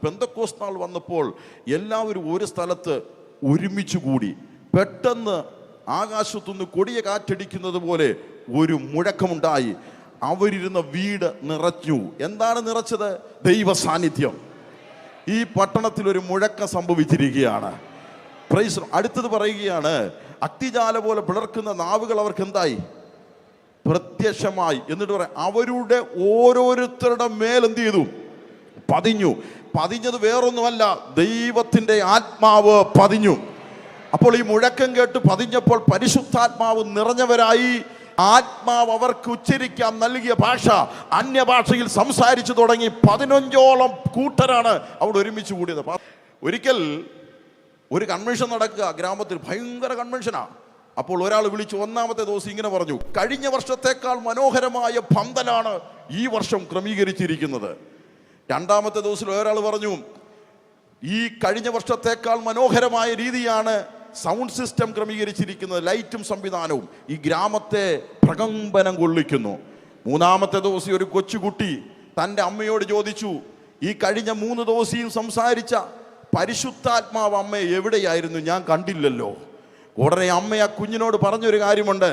പെന്തക്കോസ്ത് നാൾ വന്നപ്പോൾ എല്ലാവരും ഒരു സ്ഥലത്ത് ഒരുമിച്ച് കൂടി. പെട്ടെന്ന് ആകാശത്തുനിന്ന് കൊടിയ കാറ്റടിക്കുന്നത് പോലെ ഒരു മുഴക്കമുണ്ടായി. അവരിരുന്ന വീട് നിറഞ്ഞു. എന്താണ് നിറച്ചത്? ദൈവ സാന്നിധ്യം. ഈ പട്ടണത്തിൽ ഒരു മുഴക്കം സംഭവിച്ചിരിക്കുകയാണ്. പ്രൈസ്. അടുത്തത് പറയുകയാണ്, അഗ്നിജാല പോലെ പിളർക്കുന്ന നാവുകൾ അവർക്ക് എന്തായി? പ്രത്യക്ഷമായി. എന്നിട്ട് പറയാം, അവരുടെ ഓരോരുത്തരുടെ മേൽ എന്ത് ചെയ്തു? പതിഞ്ഞു. പതിഞ്ഞത് വേറൊന്നുമല്ല, ദൈവത്തിന്റെ ആത്മാവ് പതിഞ്ഞു. അപ്പോൾ ഈ മുഴക്കം കേട്ട് പതിഞ്ഞപ്പോൾ പരിശുദ്ധാത്മാവ് നിറഞ്ഞവരായി. ആത്മാവ് അവർക്ക് ഉച്ചരിക്കാൻ നൽകിയ ഭാഷ അന്യഭാഷയിൽ സംസാരിച്ചു തുടങ്ങി. 15ഓളം കൂട്ടരാണ് അവിടെ ഒരുമിച്ച് കൂടിയത്. ഒരിക്കൽ ഒരു കൺവെൻഷൻ നടക്കുക ഗ്രാമത്തിൽ, ഭയങ്കര കൺവെൻഷനാ. അപ്പോൾ ഒരാൾ വിളിച്ചു, ഒന്നാമത്തെ ദിവസം ഇങ്ങനെ പറഞ്ഞു, കഴിഞ്ഞ വർഷത്തേക്കാൾ മനോഹരമായ പന്തലാണ് ഈ വർഷം ക്രമീകരിച്ചിരിക്കുന്നത്. രണ്ടാമത്തെ ദിവസം ഒരാൾ പറഞ്ഞു, ഈ കഴിഞ്ഞ വർഷത്തേക്കാൾ മനോഹരമായ രീതിയാണ് സൗണ്ട് സിസ്റ്റം ക്രമീകരിച്ചിരിക്കുന്നത്, ലൈറ്റും സംവിധാനവും ഈ ഗ്രാമത്തെ പ്രകമ്പനം കൊള്ളിക്കുന്നു. മൂന്നാമത്തെ ദിവസം ഒരു കൊച്ചുകുട്ടി തൻ്റെ അമ്മയോട് ചോദിച്ചു, ഈ കഴിഞ്ഞ 3 ദിവസം സംസാരിച്ച പരിശുദ്ധാത്മാവ് അമ്മ എവിടെയായിരുന്നു? ഞാൻ കണ്ടില്ലല്ലോ. ഉടനെ അമ്മ ആ കുഞ്ഞിനോട് പറഞ്ഞൊരു കാര്യമുണ്ട്,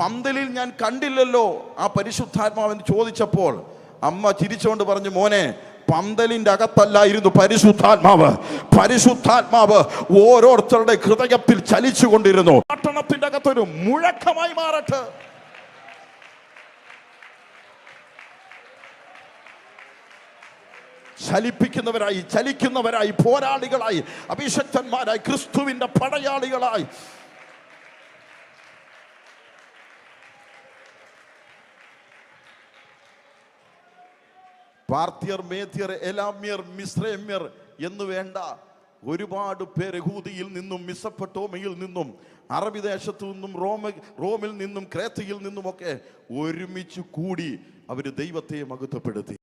പന്തലിൽ ഞാൻ കണ്ടില്ലല്ലോ ആ പരിശുദ്ധാത്മാവെന്ന് ചോദിച്ചപ്പോൾ അമ്മ ചിരിച്ചുകൊണ്ട് പറഞ്ഞു, മോനെ, പന്തലിന്റെ അകത്തല്ലായിരുന്നു പരിശുദ്ധാത്മാവ്. പരിശുദ്ധാത്മാവ് ഓരോരുത്തരുടെ ഹൃദയത്തിൽ ചലിച്ചു കൊണ്ടിരുന്നു. പട്ടണത്തിന്റെ അകത്തൊരു മുഴക്കമായി മാറട്ടെ. ചലിപ്പിക്കുന്നവരായി, ചലിക്കുന്നവരായി, പോരാളികളായി, അഭിഷക്തന്മാരായി, ക്രിസ്തുവിന്റെ പടയാളികളായി. പാർത്യർ, മേദ്യർ, എലാമ്യർ, മിസ്രൈമ്യർ എന്ന് വേണ്ട ഒരുപാട് പേർ യഹൂദിയിൽ നിന്നും, മെസൊപ്പൊട്ടേമിയയിൽ നിന്നും, അറബി ദേശത്തു നിന്നും, റോമിൽ നിന്നും, ക്രേത്തയിൽ നിന്നുമൊക്കെ ഒരുമിച്ച് കൂടി അവർ ദൈവത്തെ മഹത്വപ്പെടുത്തി.